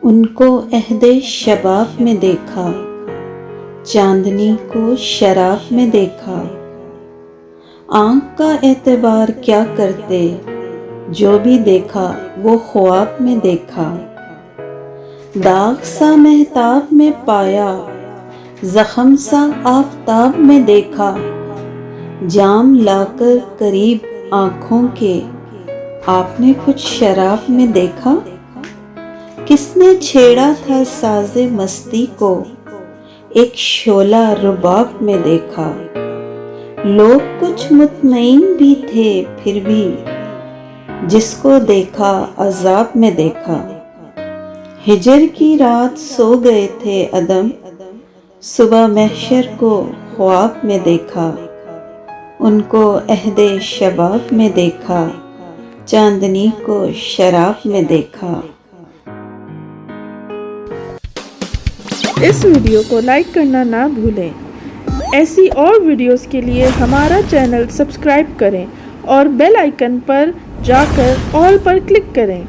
ان کو عہد شباب میں دیکھا، چاندنی کو شراب میں دیکھا۔ آنکھ کا اعتبار کیا کرتے، جو بھی دیکھا وہ خواب میں دیکھا۔ داغ سا مہتاب میں پایا، زخم سا آفتاب میں دیکھا۔ جام لا کر قریب آنکھوں کے، آپ نے کچھ شراب میں دیکھا؟ کس نے چھیڑا تھا ساز مستی کو، ایک شعلہ رباب میں دیکھا۔ لوگ کچھ مطمئن بھی تھے پھر بھی، جس کو دیکھا عذاب میں دیکھا۔ ہجر کی رات سو گئے تھے ادم، صبح محشر کو خواب میں دیکھا۔ ان کو عہد شباب میں دیکھا، چاندنی کو شراب میں دیکھا۔ اس ویڈیو کو لائک کرنا نہ بھولیں۔ ایسی اور ویڈیوز کے لیے ہمارا چینل سبسکرائب کریں اور بیل آئیکن پر جا کر آل پر کلک کریں۔